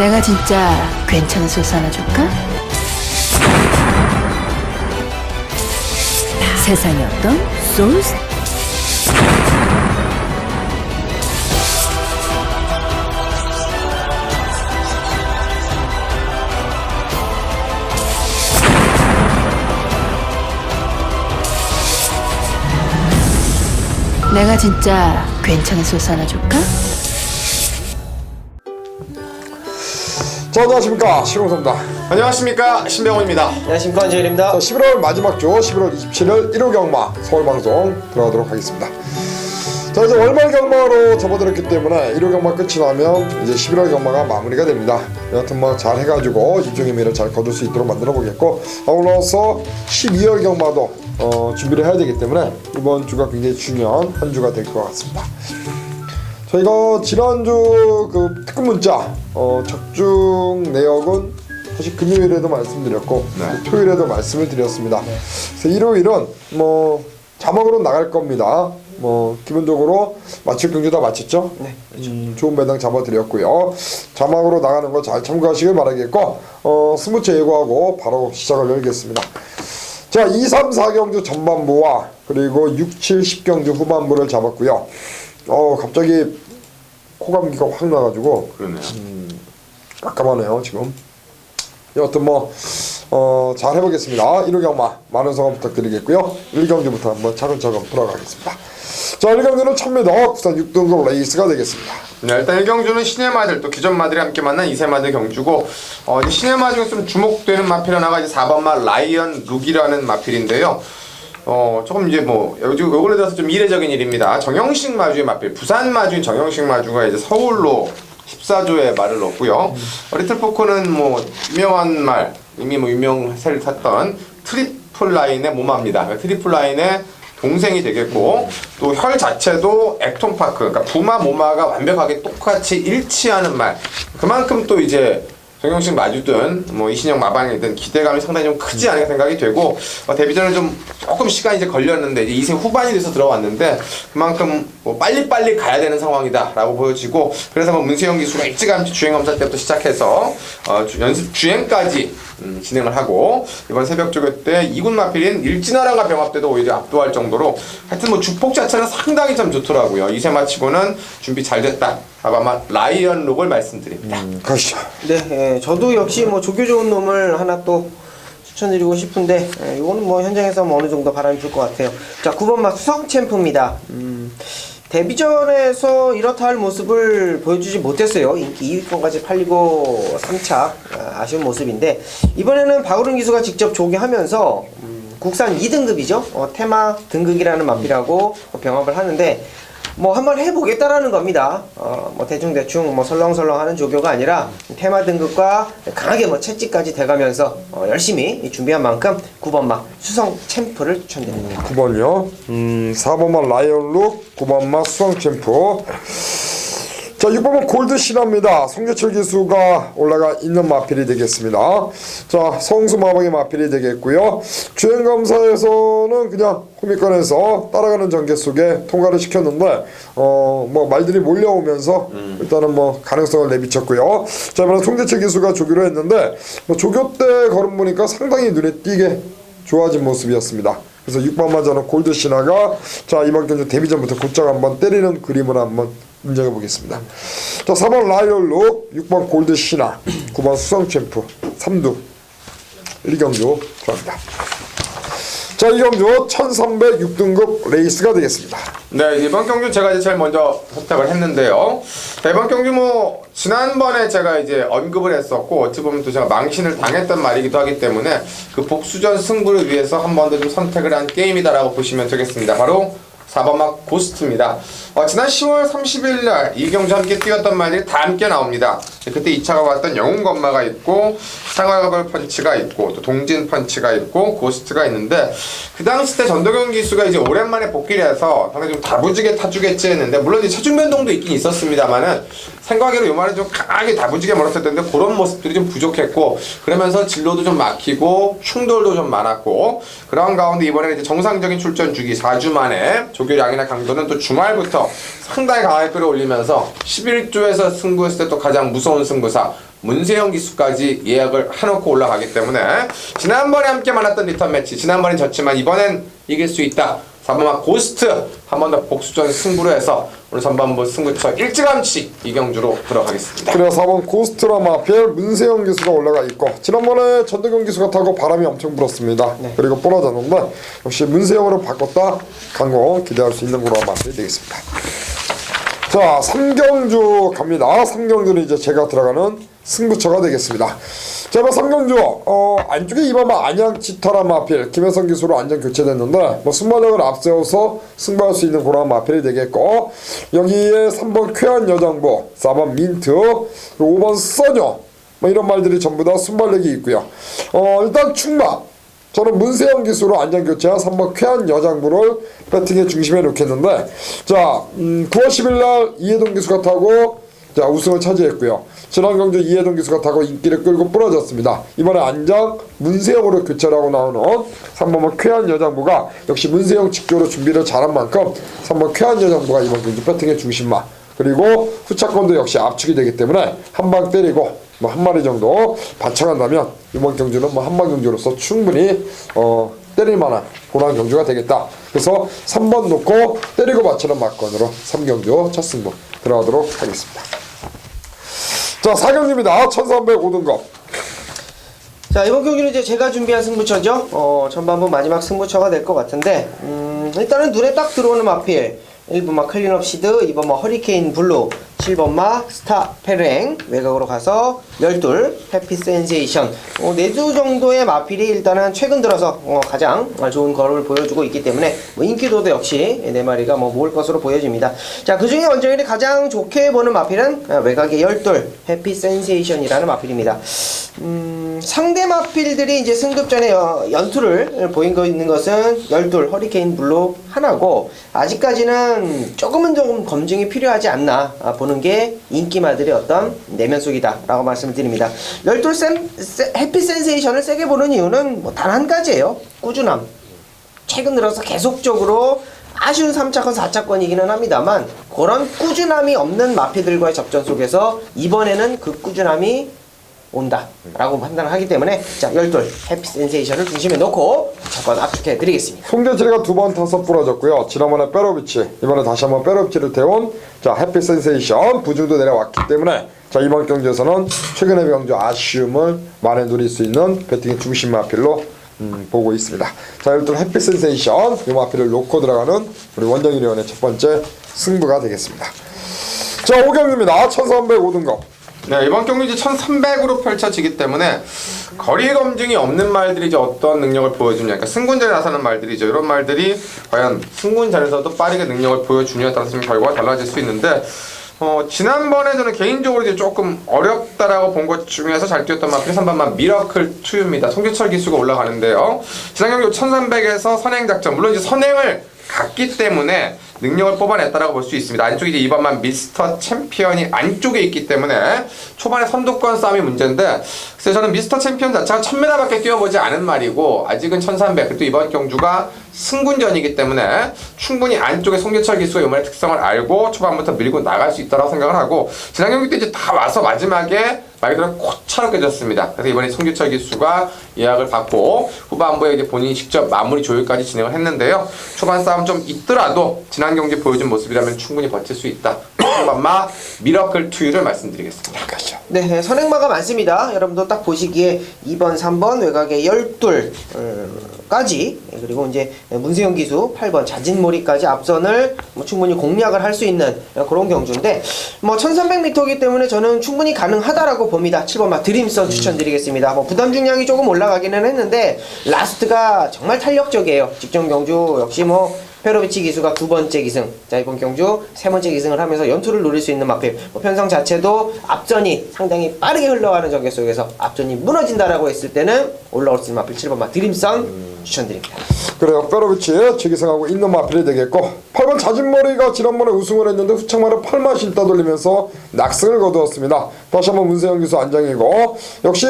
내가 진짜 괜찮은 소스 하나 줄까? 세상에 어떤 소스? 내가 진짜 괜찮은 소스 하나 줄까? 자, 안녕하십니까, 신홍섭입니다. 안녕하십니까, 신병훈입니다. 안녕하십니까, 안재일입니다. 자, 11월 마지막 주 11월 27일 일요경마 서울방송 들어가도록 하겠습니다. 자, 이제 월말 경마로 접어들었기 때문에 일요경마 끝이 나면 이제 11월 경마가 마무리가 됩니다. 여하튼 뭐 잘 해가지고 일종의 미를 잘 거둘 수 있도록 만들어 보겠고, 아울러서 12월 경마도 준비를 해야 되기 때문에 이번 주가 굉장히 중요한 한 주가 될 것 같습니다. 저희가 지난주 그 특급 문자 적중 내역은 사실 금요일에도 말씀드렸고 토요일에도 말씀을 드렸습니다. 그래서 일요일은 뭐 자막으로 나갈 겁니다. 뭐 기본적으로 맞출 경주 다 마쳤죠? 네, 그렇죠. 좋은 배당 잡아드렸고요. 자막으로 나가는 거 잘 참고하시길 바라겠고 스무체 예고하고 바로 시작을 열겠습니다. 자, 2, 3, 4경주 전반부와 그리고 6, 7, 10경주 후반부를 잡았고요. 갑자기 코감기가 확 나가지고 그러네요. 깜깜하네요 지금. 여하튼 뭐 잘 해보겠습니다. 1호 경마 많은 성원 부탁드리겠고요. 1경주부터 한번 차근차근 돌아가겠습니다. 자, 1경주는 1000m 국산 6등급 레이스가 되겠습니다. 네, 일단 1경주는 신의 마들, 또 기존 마들이 함께 만난 이세 마들 경주고, 이제 신의 마 중에서 좀 주목되는 마필 하나가 이제 4번마 라이언 룩이라는 마필인데요. 조금 이제 뭐 요즘 요걸로 들어서 좀 이례적인 일입니다. 정영식 마주의 마필, 부산 마주인 정영식 마주가 이제 서울로 14조의 말을 넣었고요. 리틀포크는 뭐 유명한 말, 이미 뭐 유명세를 탔던 트리플 라인의 모마입니다. 그러니까 트리플 라인의 동생이 되겠고, 또 혈 자체도 액톤파크, 그러니까 부마 모마가 완벽하게 똑같이 일치하는 말. 그만큼 또 이제 정영식 마주든 뭐 이신영 마방이든 기대감이 상당히 좀 크지 않을까 생각이 되고, 데뷔전은 좀 조금 시간이 이제 걸렸는데 이제 2세 후반이 돼서 들어왔는데 그만큼 뭐 빨리빨리 가야 되는 상황이다라고 보여지고, 그래서 뭐 문세영 기수가 일찌감치 주행 검사 때부터 시작해서 연습 주행까지 진행을 하고, 이번 새벽 조교 때 2군 마필인 일진화랑과 병합 때도 오히려 압도할 정도로 하여튼 뭐 주폭 자체는 상당히 참 좋더라고요. 2세 마치고는 준비 잘 됐다. 아마 라이언 룩을 말씀드립니다. 가시죠. 네, 저도 역시 뭐 조교 좋은 놈을 하나 또 추천드리고 싶은데, 이거는 뭐 현장에서 뭐 어느 정도 바람이 불 것 같아요. 자, 9번마 수성 챔프입니다. 데뷔전에서 이렇다 할 모습을 보여주지 못했어요. 인기 2위권까지 팔리고 3차 아쉬운 모습인데, 이번에는 박우른 기수가 직접 조교하면서 국산 2등급이죠. 테마 등극이라는 마필하고 병합을 하는데, 뭐 한번 해보겠다라는 겁니다. 뭐 대충 뭐 설렁설렁 하는 조교가 아니라 테마 등급과 강하게 뭐 채찍까지 돼가면서 열심히 준비한 만큼 9번마 수성 챔프를 추천드립니다. 9번이요. 4번만 라이언룩, 9번만 수성 챔프. 자, 6번은 골드 신화입니다. 송재철 기수가 올라가 있는 마필이 되겠습니다. 자, 성수 마방의 마필이 되겠고요. 주행 검사에서는 그냥 호미권에서 따라가는 전개 속에 통과를 시켰는데 뭐 말들이 몰려오면서 일단은 뭐 가능성을 내비쳤고요. 자, 이번에 송재철 기수가 조교를 했는데 뭐 조교 때 걸음 보니까 상당히 눈에 띄게 좋아진 모습이었습니다. 그래서 6번만 저는 골드 신화가 자, 이번 경주 데뷔전부터 곧장 한번 때리는 그림을 한번 인정해 보겠습니다. 자, 4번 라이언룩, 6번 골드 신화, 9번 수성 챔프, 3두 1경주 들어갑니다. 자, 이 경주 1306등급 레이스가 되겠습니다. 네, 이번 경주 제가 이제 제일 먼저 선택을 했는데요. 자, 이번 경주 뭐 지난번에 제가 이제 언급을 했었고, 어찌 보면 또 제가 망신을 당했던 말이기도 하기 때문에 그 복수전 승부를 위해서 한 번 더 좀 선택을 한 게임이다라고 보시면 되겠습니다. 바로 4번마 고스트입니다. 지난 10월 30일 날 이경주 함께 뛰었던 말들이 다 함께 나옵니다. 그때 2차가 왔던 영웅 건마가 있고, 상하가벌 펀치가 있고, 또 동진 펀치가 있고, 고스트가 있는데, 그 당시 때 전도경 기수가 이제 오랜만에 복귀를 해서 상당히 좀 다부지게 타주겠지 했는데, 물론 이제 체중 변동도 있긴 있었습니다만은 생각외로 요말에 좀 강하게 다부지게 몰았을 텐데 그런 모습들이 좀 부족했고, 그러면서 진로도 좀 막히고 충돌도 좀 많았고, 그런 가운데 이번에 이제 정상적인 출전 주기 4주 만에 조교량이나 강도는 또 주말부터 상당히 강하게 끌어올리면서 11조에서 승부했을 때 또 가장 무서운 승부사 문세영 기수까지 예약을 해놓고 올라가기 때문에 지난번에 함께 만났던 리턴 매치, 지난번엔 졌지만 이번엔 이길 수 있다. 4번마 고스트 한 번 더 복수전 승부로 해서 오늘 전반부 승부처 일찌감치 이경주로 들어가겠습니다. 그래서 4번 고스트라 마필 문세영 기수가 올라가 있고 지난번에 전대경 기수가 타고 바람이 엄청 불었습니다. 그리고 부러졌는데 역시 문세영으로 바꿨다 강공 기대할 수 있는 거로 마필이 되겠습니다. 자, 3경주 갑니다. 3경주는 이제 제가 들어가는 승부처가 되겠습니다. 자, 3경주 안쪽에 이번만 안양 치타라 마필 김혜성 기수로 안전 교체됐는데 뭐 순발력을 앞세워서 승부할 수 있는 그런 마필이 되겠고 여기에 3번 쾌한 여장부, 4번 민트, 5번 써녀 뭐 이런 말들이 전부 다 순발력이 있고요. 일단 충마 저는 문세영 기수로 안전 교체한 3번 쾌한 여장부를 배팅의 중심에 놓겠는데 자 9월 10일날 이해동 기수가 타고 자 우승을 차지했고요. 지난 경주 이해동 기수가 타고 인기를 끌고 부러졌습니다. 이번에 안장 문세영으로 교체를 하고 나오는 3번 쾌한 여장부가 역시 문세영 직교로 준비를 잘한 만큼 3번 쾌한 여장부가 이번 경주 배팅의 중심마 그리고 후차권도 역시 압축이 되기 때문에 한 방 때리고 뭐 한 마리 정도 반창한다면 이번 경주는 뭐 한방 경주로서 충분히 때릴 만한 그런 경주가 되겠다. 그래서 3번 놓고 때리고 맞추는 막건으로 3경주 첫 승부 들어가도록 하겠습니다. 자, 4경주입니다. 1305등급. 자, 이번 경기는 이제 제가 준비한 승부처죠. 전반부 마지막 승부처가 될 것 같은데 일단은 눈에 딱 들어오는 마필 1번마 클린업 시드, 2번마 허리케인 블루, 7번마 스타 페랭 외곽으로 가서 12 해피 센세이션 4주 정도의 마필이 일단은 최근 들어서 가장 좋은 걸음을 보여주고 있기 때문에 뭐 인기도도 역시 4마리가 뭐 모을 것으로 보여집니다. 자, 그 중에 원정일이 가장 좋게 보는 마필은 외곽의 12 해피 센세이션이라는 마필입니다. 상대 마필들이 이제 승급전에 연투를 보이고 있는 것은 12 허리케인 블루 하나고 아직까지는 조금 검증이 필요하지 않나 보는 게 인기마들의 어떤 내면 속이다 라고 말씀을 드립니다. 12 해피 센세이션을 세게 보는 이유는 뭐 단 한 가지예요. 꾸준함. 최근 들어서 계속적으로 아쉬운 3차권 4차권이기는 합니다만 그런 꾸준함이 없는 마피들과의 접전 속에서 이번에는 그 꾸준함이 온다 라고 판단을 하기 때문에 자 12 해피 센세이션을 중심에 놓고 잠깐 압축해 드리겠습니다. 송재철이가 2번 타서 부러졌고요. 지난번에 빼로비치 이번에 다시 한번 빼로비치를 태운 자 해피 센세이션 부중도 내려왔기 때문에 자 이번 경기에서는 최근의 경주 아쉬움을 만회 누릴 수 있는 배팅의 중심 마필로 보고 있습니다. 자 일단 해피 센세이션 이 마필을 놓고 들어가는 우리 원정일 위원의 첫 번째 승부가 되겠습니다. 자 5경기입니다. 1305등급. 네, 이번 경기 이제 1300으로 펼쳐지기 때문에 거리 검증이 없는 말들이 이제 어떤 능력을 보여주냐, 그러니까 승군전에 나서는 말들이죠. 이런 말들이 과연 승군전에서도 빠르게 능력을 보여주냐에 따라서 결과가 달라질 수 있는데, 지난번에 저는 개인적으로 이제 조금 어렵다라고 본 것 중에서 잘 뛰었던 마필이 3번만 미러클 2입니다. 송재철 기수가 올라가는데요. 지난 경기 1300에서 선행 작전, 물론 이제 선행을 갔기 때문에 능력을 뽑아냈다라고 볼 수 있습니다. 안쪽에 이제 2번만 미스터 챔피언이 안쪽에 있기 때문에 초반에 선두권 싸움이 문제인데 그래서 저는 미스터 챔피언 자체가 1000m밖에 뛰어보지 않은 말이고 아직은 1300 그리고 이번 경주가 승군전이기 때문에 충분히 안쪽에 송재철 기수가 이번의 특성을 알고 초반부터 밀고 나갈 수 있다고 생각을 하고 지난 경기 때 이제 다 와서 마지막에 말 그대로 코차로 깨졌습니다. 그래서 이번에 송재철 기수가 예약을 받고 후반부에 이제 본인이 직접 마무리 조율까지 진행을 했는데요. 초반 싸움 좀 있더라도 지난 경기 보여준 모습이라면 충분히 버틸 수 있다. 한번만 미러클 투유를 말씀드리겠습니다. 네, 선행마가 많습니다. 여러분도 딱 보시기에 2번, 3번 외곽에 12까지 그리고 이제 문세영 기수 8번 자진몰이까지 앞선을 뭐 충분히 공략을 할 수 있는 그런 경주인데 뭐 1300m이기 때문에 저는 충분히 가능하다라고 봅니다. 7번 드림선 추천드리겠습니다. 뭐 부담 중량이 조금 올라가기는 했는데 라스트가 정말 탄력적이에요. 직전 경주 역시 뭐 페로비치 기수가 2번째 기승, 자 이번 경주 3번째 기승을 하면서 연투를 노릴 수 있는 마필, 편성 자체도 앞전이 상당히 빠르게 흘러가는 전개 속에서 앞전이 무너진다라고 했을 때는 올라올 수 있는 마필 7번 드림선 추천드립니다. 그래요. 페로비치 재기승하고 있는 마필이 되겠고 8번 자진머리가 지난번에 우승을 했는데 후창마를 8마신 따돌리면서 낙승을 거두었습니다. 다시 한번 문세영 기수 안장이고 역시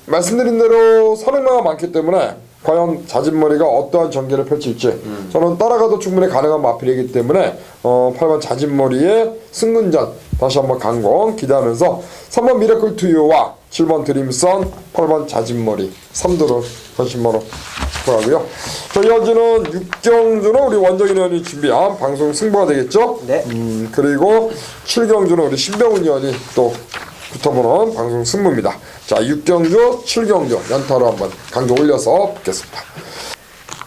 말씀드린 대로 선행마가 많기 때문에 과연 자진머리가 어떠한 전개를 펼칠지 저는 따라가도 충분히 가능한 마필이기 때문에 8번 자진머리의 승근전 다시 한번 강공 기대하면서 3번 미라클 투유와 7번 드림선, 8번 자진머리 3도로 전신번호 보라고요. 자, 이어지는 6경주는 우리 원정인 의원이 준비한 방송 승부가 되겠죠. 네. 그리고 7경주는 우리 신병훈 의원이 또 붙어보는 방송 승부입니다. 자, 6경주, 7경주 연타로 한번 강조 올려서 붙겠습니다.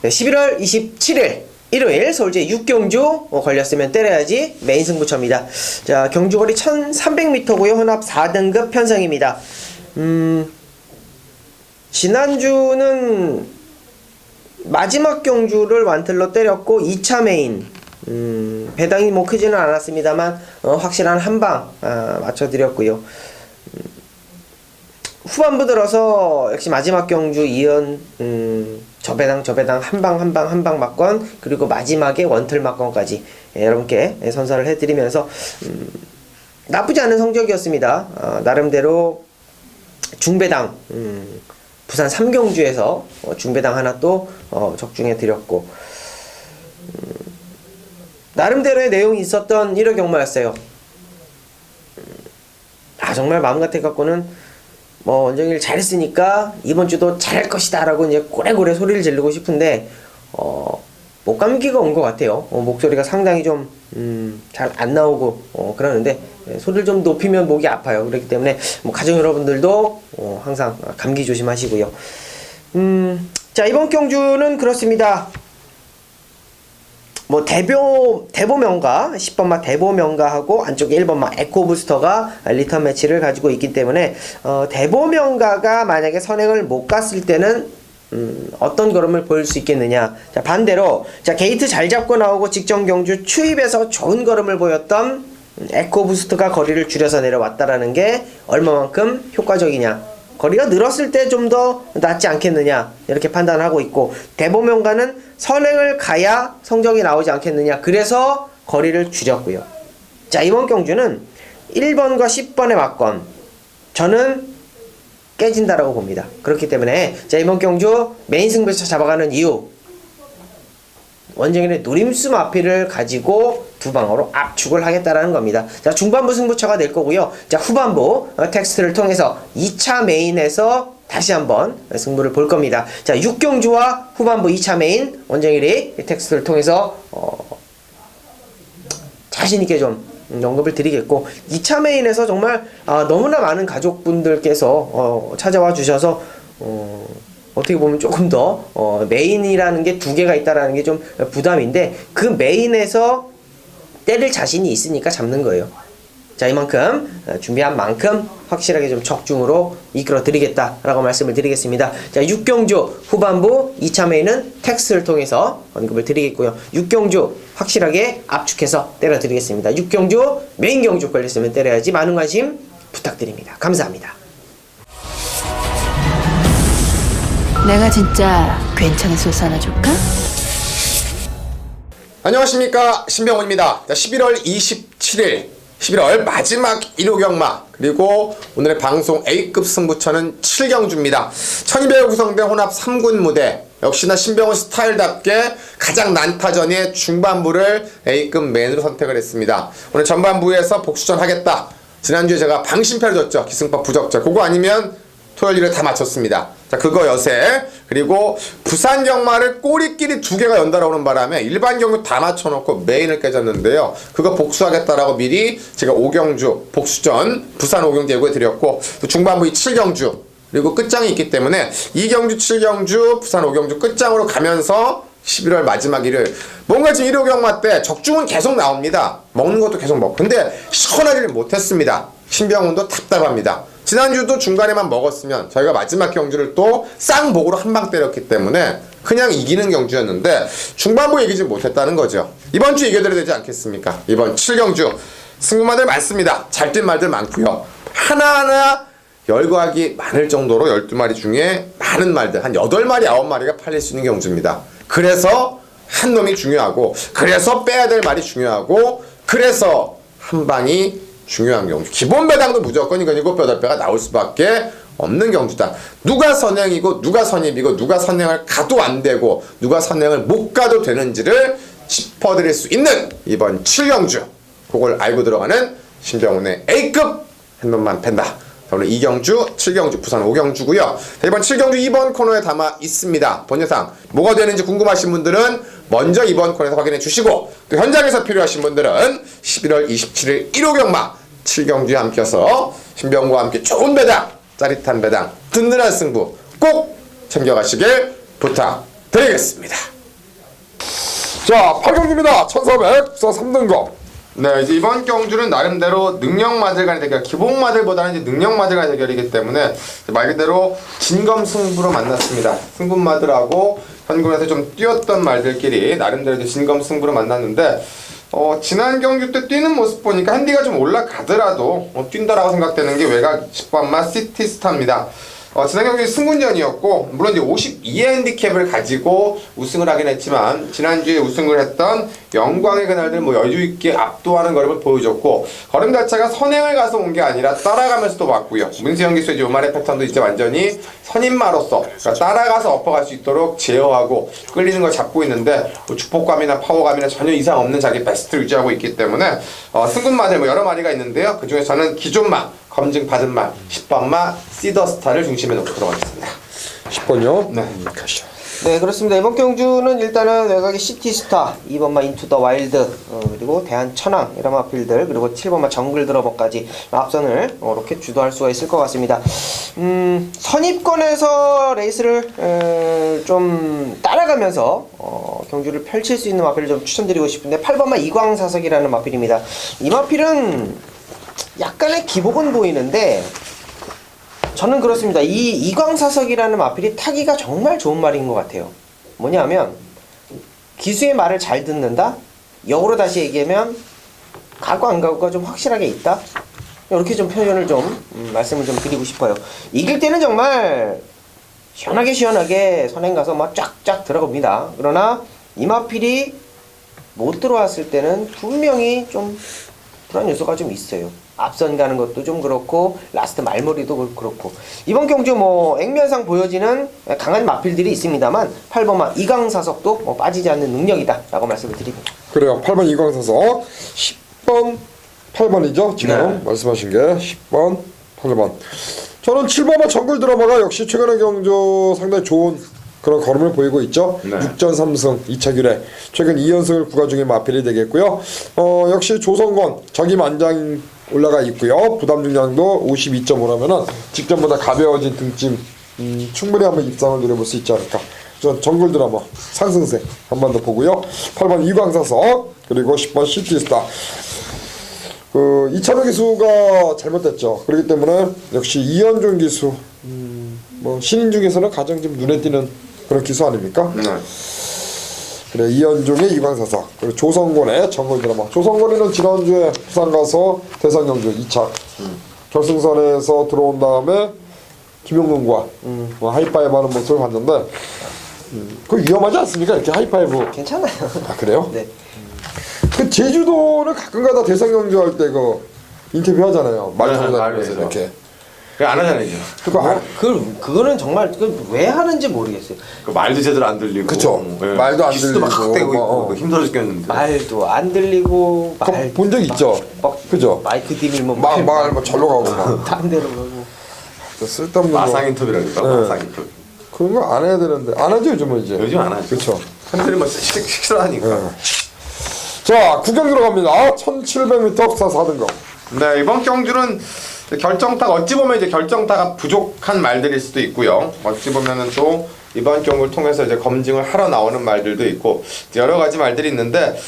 네, 11월 27일 일요일 서울제 6경주 걸렸으면 때려야지 메인 승부처입니다. 자, 경주거리 1300m고요. 혼합 4등급 편성입니다. 지난주는 마지막 경주를 완틀로 때렸고 2차 메인 배당이 뭐 크지는 않았습니다만 확실한 한방 맞춰드렸고요. 후반부 들어서 역시 마지막 경주 이은 저배당 한방 막건 그리고 마지막에 원틀 막건까지 여러분께 선사를 해드리면서 나쁘지 않은 성적이었습니다. 나름대로 중배당 부산 3경주에서 중배당 하나 또 적중해 드렸고 나름대로의 내용이 있었던 1호 경마였어요. 정말 마음 같아 갖고는 뭐 원정일 잘했으니까 이번 주도 잘할 것이다 라고 이제 고래고래 소리를 지르고 싶은데 목감기가 온 것 같아요. 목소리가 상당히 좀 잘 안 나오고 그러는데 소리를 좀 높이면 목이 아파요. 그렇기 때문에 뭐 가족 여러분들도 항상 감기 조심하시고요. 자, 이번 경주는 그렇습니다. 뭐 대보명가 10번마 대보명가하고 안쪽에 1번마 에코부스터가 리턴 매치를 가지고 있기 때문에 대보명가가 만약에 선행을 못 갔을 때는 어떤 걸음을 보일 수 있겠느냐. 자, 반대로 자, 게이트 잘 잡고 나오고 직전 경주 추입에서 좋은 걸음을 보였던 에코부스터가 거리를 줄여서 내려왔다라는 게 얼마만큼 효과적이냐. 거리가 늘었을 때 좀 더 낫지 않겠느냐 이렇게 판단하고 있고 대보명가는 선행을 가야 성적이 나오지 않겠느냐 그래서 거리를 줄였고요. 자, 이번 경주는 1번과 10번의 맞건 저는 깨진다라고 봅니다. 그렇기 때문에 자, 이번 경주 메인 승부에서 잡아가는 이유 원정인의 노림수 마피를 가지고 두 방어로 압축을 하겠다라는 겁니다. 자, 중반부 승부처가 될 거고요. 자, 후반부 텍스트를 통해서 2차 메인에서 다시 한번 승부를 볼 겁니다. 자, 6경주와 후반부 2차 메인 원정일이 텍스트를 통해서 자신있게 좀 언급을 드리겠고 2차 메인에서 정말 너무나 많은 가족분들께서 찾아와 주셔서 어떻게 보면 조금 더 메인이라는 게 두 개가 있다라는 게 좀 부담인데 그 메인에서 때릴 자신이 있으니까 잡는 거예요. 자, 이만큼 준비한 만큼 확실하게 좀 적중으로 이끌어 드리겠다라고 말씀을 드리겠습니다. 자, 6경주 후반부 2차 메인은 텍스트를 통해서 언급을 드리겠고요. 6경주 확실하게 압축해서 때려 드리겠습니다. 6경주 메인 경주 걸렸으면 때려야지 많은 관심 부탁드립니다. 감사합니다. 내가 진짜 괜찮은 소스 하나 줄까? 안녕하십니까, 신병훈입니다. 11월 27일 11월 마지막 1호 경마 그리고 오늘의 방송 A급 승부처는 7경주입니다. 1200여 구성된 혼합 3군 무대 역시나 신병훈 스타일답게 가장 난타전의 중반부를 A급 메인으로 선택을 했습니다. 오늘 전반부에서 복수전 하겠다. 지난주에 제가 방심패를 줬죠. 기승파 부적절. 그거 아니면 토요일에 다 맞췄습니다. 자, 그거 여세. 그리고 부산 경마를 꼬리끼리 두 개가 연달아 오는 바람에 일반 경주 다 맞춰놓고 메인을 깨졌는데요. 그거 복수하겠다라고 미리 제가 5경주 복수전 부산 5경주 예고해드렸고 또 중반부 이 7경주 그리고 끝장이 있기 때문에 2경주 7경주 부산 5경주 끝장으로 가면서 11월 마지막 일요일 뭔가 지금 1호 경마 때 적중은 계속 나옵니다. 먹는 것도 계속 먹고 근데 시원하지를 못했습니다. 신병훈도 답답합니다. 지난주도 중간에만 먹었으면 저희가 마지막 경주를 또 쌍복으로 한 방 때렸기 때문에 그냥 이기는 경주였는데 중반부 이기지 못했다는 거죠. 이번 주 이겨드려야 되지 않겠습니까? 이번 7경주 승부마들 많습니다. 잘 뛴 말들 많고요. 하나하나 열거하기 많을 정도로 12마리 중에 많은 말들 한 8마리 9마리가 팔릴 수 있는 경주입니다. 그래서 한 놈이 중요하고 그래서 빼야 될 말이 중요하고 그래서 한 방이 중요한 경주. 기본 배당도 무조건 이건 7, 8배가 나올 수밖에 없는 경주다. 누가 선행이고 누가 선입이고 누가 선행을 가도 안 되고 누가 선행을 못 가도 되는지를 짚어드릴 수 있는 이번 7경주 그걸 알고 들어가는 신병훈의 A급 한놈만 팬다. 오늘 2경주, 7경주, 부산 5경주고요. 이번 7경주 2번 코너에 담아 있습니다. 본예상 뭐가 되는지 궁금하신 분들은 먼저 이번 코너에서 확인해 주시고 또 현장에서 필요하신 분들은 11월 27일 1호 경마 7경주에 함께해서 신병구와 함께 좋은 배당, 짜릿한 배당, 든든한 승부 꼭 챙겨가시길 부탁드리겠습니다. 자, 8경주입니다. 1400, 3등급. 네, 이제 이번 경주는 나름대로 능력마들 간의 대결, 기복마들보다는 이제 능력마들 간의 대결이기 때문에 말 그대로 진검승부로 만났습니다. 승분마들하고 현군에서 좀 뛰었던 말들끼리 나름대로 이제 진검승부로 만났는데 지난 경주 때 뛰는 모습 보니까 핸디가 좀 올라가더라도 뛴다라고 생각되는 게 외곽 10번마 시티스타입니다. 지난 경기 승군전이었고 물론 이제 52의 핸디캡을 가지고 우승을 하긴 했지만 지난주에 우승을 했던 영광의 그날들 여유있게 압도하는 걸음을 보여줬고 걸음 자체가 선행을 가서 온 게 아니라 따라가면서도 왔고요. 문세영 기수의 요만의 패턴도 이제 완전히 선임마로서 그러니까 따라가서 엎어갈 수 있도록 제어하고 끌리는 걸 잡고 있는데 축복감이나 파워감이나 전혀 이상 없는 자기 베스트를 유지하고 있기 때문에 승군마들 여러 마리가 있는데요. 그 중에 저는 기존마 검증 받은 말 10번마 시더스타를 중심에 놓고 들어가겠습니다. 10번요? 네. 가시죠. 네, 그렇습니다. 이번 경주는 일단은 외곽의 시티스타, 2번마 인투 더 와일드, 그리고 대한천왕 이런 마필들, 그리고 7번마 정글 드러버까지 앞선을 이렇게 주도할 수가 있을 것 같습니다. 선입권에서 레이스를 좀 따라가면서 경주를 펼칠 수 있는 마필을 좀 추천드리고 싶은데 8번마 이광사석이라는 마필입니다. 이 마필은 약간의 기복은 보이는데 저는 그렇습니다. 이 이광사석이라는 마필이 타기가 정말 좋은 말인 것 같아요. 뭐냐면 기수의 말을 잘 듣는다? 역으로 다시 얘기하면 가고 안 가고가 좀 확실하게 있다? 이렇게 좀 표현을 좀 말씀을 좀 드리고 싶어요. 이길 때는 정말 시원하게 선행 가서 막 쫙쫙 들어갑니다. 그러나 이 마필이 못 들어왔을 때는 분명히 좀 그런 요소가 좀 있어요. 앞선 가는 것도 좀 그렇고 라스트 말머리도 그렇고 이번 경주 액면상 보여지는 강한 마필들이 있습니다만 8번마 이광사석도 빠지지 않는 능력이다 라고 말씀을 드립니다. 그래요. 8번 이광사석 10번 8번이죠 지금 말씀하신 게 10번 8번 저는 7번마 정글 드라마가 역시 최근의 경주 상당히 좋은 그런 걸음을 보이고 있죠. 네. 6전 3승 2차 규례 최근 2연승을 부과 중인 마필이 되겠고요. 역시 조성권 적임안장 올라가 있고요. 부담 중량도 52.5라면은 직전보다 가벼워진 등짐 충분히 한번 입상을 노려볼 수 있지 않을까. 전 정글 드라마 상승세 한 번 더 보고요. 8번 이광사석 그리고 10번 시티스타. 이찬호 기수가 잘못됐죠. 그렇기 때문에 역시 이현준 기수 신인 중에서는 가장 좀 눈에 띄는 그런 기수 아닙니까? 네. 그래 이현종의 이광사석 그리고 조성권의 정글 드라마. 조성권이는 지난주에 부산 가서 대상 경주 2차 결승선에서 들어온 다음에 김용근과 하이파이브하는 모습을 봤는데 그 위험하지 않습니까? 이렇게 하이파이브. 괜찮아요. 아 그래요? 네. 그 제주도는 가끔가다 대상 경주 할 때 그 인터뷰 하잖아요. 말 타고 다니면서 말해서. 이렇게. 안 하잖아요. 그거 그거는 정말 왜 하는지 모르겠어요. 그 말도 제대로 안 들리고. 그쵸. 말도 안 기수도 막 들리고, 흑대고 있고 뭐, 힘들어 죽겠는데. 말도 안 들리고 본 적 있죠? 그죠? 마이크 디밀면 말 절로 가고 막 딴 데로 가고 쓸데없는 마상 거 인터뷰라니까. 네. 마상 인터뷰. 그런 거 안 해야 되는데 안 하죠 요즘은 이제. 요즘 안 하죠. 그렇죠. 팬들이 싫어하니까. 네. 자 구경 들어갑니다. 1700m 4등급. 네, 이번 경주는 결정타가 어찌 보면 이제 결정타가 부족한 말들일 수도 있고요. 어찌 보면은 또 이번 경우를 통해서 이제 검증을 하러 나오는 말들도 있고 여러 가지 말들이 있는데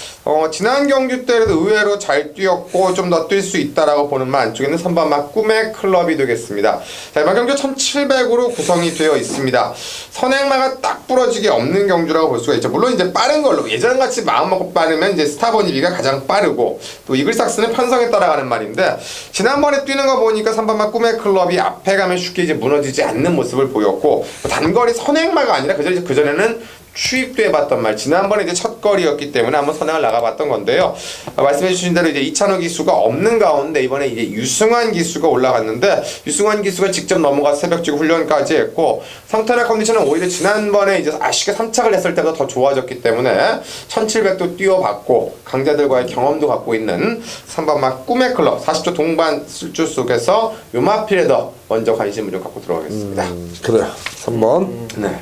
지난 경주 때에도 의외로 잘 뛰었고 좀 더 뛸 수 있다라고 보는 말 안쪽에는 3번마 꿈의 클럽이 되겠습니다. 자, 이번 경주 1700으로 구성이 되어 있습니다. 선행마가 딱 부러지게 없는 경주라고 볼 수가 있죠. 물론 이제 빠른 걸로 예전같이 마음 먹고 빠르면 이제 스타버니비가 가장 빠르고 또 이글삭스는 편성에 따라가는 말인데 지난번에 뛰는 거 보니까 3번마 꿈의 클럽이 앞에 가면 쉽게 이제 무너지지 않는 모습을 보였고 단거리 선행마가 아니라 그전에는 추입도 해봤던 말, 지난번에 이제 첫 거리였기 때문에 한번 선행을 나가봤던 건데요. 말씀해주신 대로 이제 이찬호 기수가 없는 가운데 이번에 이제 유승환 기수가 올라갔는데 유승환 기수가 직접 넘어가서 새벽지구 훈련까지 했고 상태나 컨디션은 오히려 지난번에 이제 아쉽게 3착을 했을 때보다 더 좋아졌기 때문에 1700도 뛰어봤고 강자들과의 경험도 갖고 있는 3번마 꿈의 클럽 40조 동반 술주 속에서 요 마필에 더 먼저 관심을 좀 갖고 들어가겠습니다. 그래요. 3번. 네.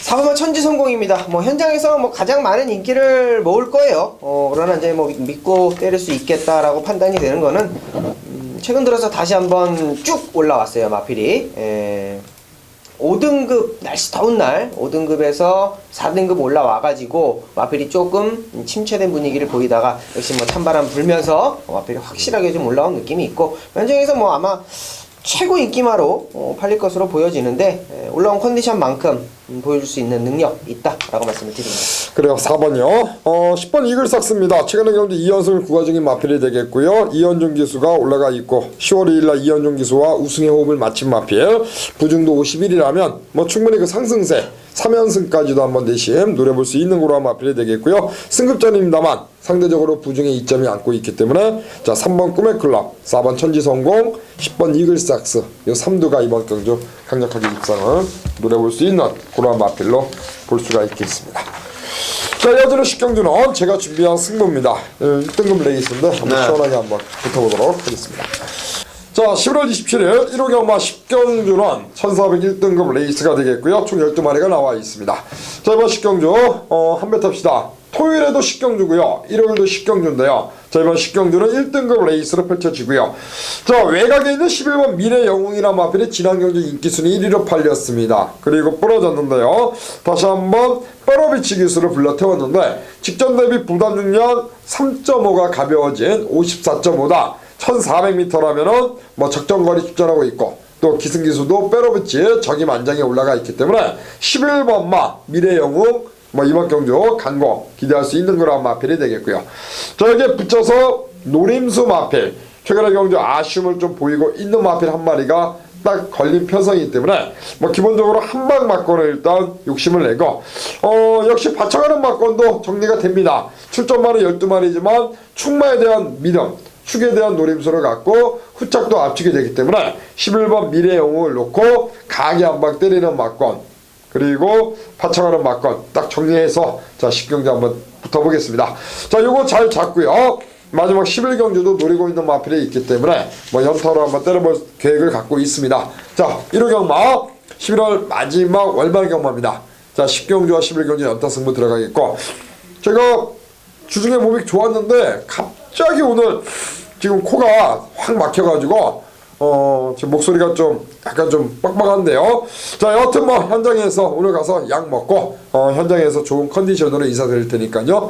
4번은 천지성공입니다. 뭐 현장에서 뭐 가장 많은 인기를 모을 거예요. 그러나 이제 뭐 믿고 때릴 수 있겠다라고 판단이 되는 거는 최근 들어서 다시 한번 쭉 올라왔어요. 마필이 5등급 날씨 더운 날 5등급에서 4등급 올라와가지고 마필이 조금 침체된 분위기를 보이다가 역시 뭐 찬바람 불면서 마필이 확실하게 좀 올라온 느낌이 있고 현장에서 뭐 아마 최고 인기마로 팔릴 것으로 보여지는데 올라온 컨디션만큼 보여줄 수 있는 능력 있다라고 말씀을 드립니다. 그래요. 4번이요. 10번 이글삭스입니다. 최근의 경기 2연승을 구가 중인 마필이 되겠고요. 이현종 기수가 올라가 있고 10월 2일날 이현종 기수와 우승의 호흡을 마친 마필. 부중도 51이라면 뭐 충분히 그 상승세 3연승까지도 한번 대신 노려볼 수 있는 거로 마필이 되겠고요. 승급전입니다만 상대적으로 부중에 이점이 안고 있기 때문에 자 3번 꿈의 클럽, 4번 천지성공, 10번 이글삭스 요 3두가 이번 경주 강력하게 입상을 노려볼 수 있는 그런 마필로 볼 수가 있겠습니다. 자, 이어지는 10경주는 제가 준비한 승부입니다. 1등급 레이스인데 한번 시원하게 한번 붙어보도록 하겠습니다. 자, 11월 27일 1호 경마 10경주는 1401등급 레이스가 되겠고요. 총 12마리가 나와 있습니다. 자, 이번 10경주 한 배 탑시다. 토요일에도 10경주고요. 일요일도 10경주인데요. 자, 이번 10경주는 1등급 레이스로 펼쳐지고요. 자, 외곽에 있는 11번 미래영웅이라는 마필이 지난 경주 인기순위 1위로 팔렸습니다. 그리고 부러졌는데요. 다시 한번 빼로비치 기수를 불러 태웠는데 직전 대비 부담 중량 3.5가 가벼워진 54.5다. 1400m라면은 뭐 적정거리 출전하고 있고 또 기승기수도 빼로비치 적임 안장에 올라가 있기 때문에 11번마 미래영웅 뭐 이번 경주 간고 기대할 수 있는 그런 마필이 되겠고요. 자, 여기에 붙여서 노림수 마필 최근의 경주 아쉬움을 좀 보이고 있는 마필 한 마리가 딱 걸린 편성이기 때문에 뭐 기본적으로 한방 막건을 일단 욕심을 내고 역시 받쳐가는 막건도 정리가 됩니다. 출전마는 12마리지만 충마에 대한 믿음 축에 대한 노림수를 갖고 후착도 압축이 되기 때문에 11번 미래영웅을 놓고 가게 한방 때리는 막건 그리고 파청하는 막건 딱 정리해서 자 10경주 한번 붙어보겠습니다. 자, 요거 잘 잡고요. 마지막 11경주도 노리고 있는 마필이 있기 때문에 뭐 연타로 한번 때려볼 계획을 갖고 있습니다. 자, 1호 경마 11월 마지막 월말 경마입니다. 자, 10경주와 11경주 연타 승부 들어가겠고 제가 주중에 몸이 좋았는데 갑자기 오늘 지금 코가 확 막혀가지고 지금 목소리가 좀 약간 좀 빡빡한데요. 자, 여하튼 뭐 현장에서 오늘 가서 약 먹고 현장에서 좋은 컨디션으로 인사드릴 테니까요.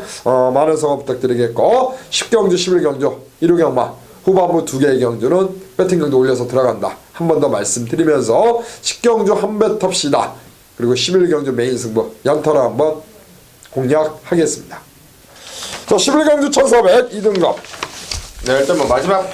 많은 성원 부탁드리겠고 10경주 11경주 1호 경마 후반부 2개의 경주는 배팅경도 올려서 들어간다. 한 번 더 말씀드리면서 10경주 한 배 텁시다. 그리고 11경주 메인 승부 연타로 한번 공략하겠습니다. 자, 11경주 1400 2등급 네, 일단 뭐 마지막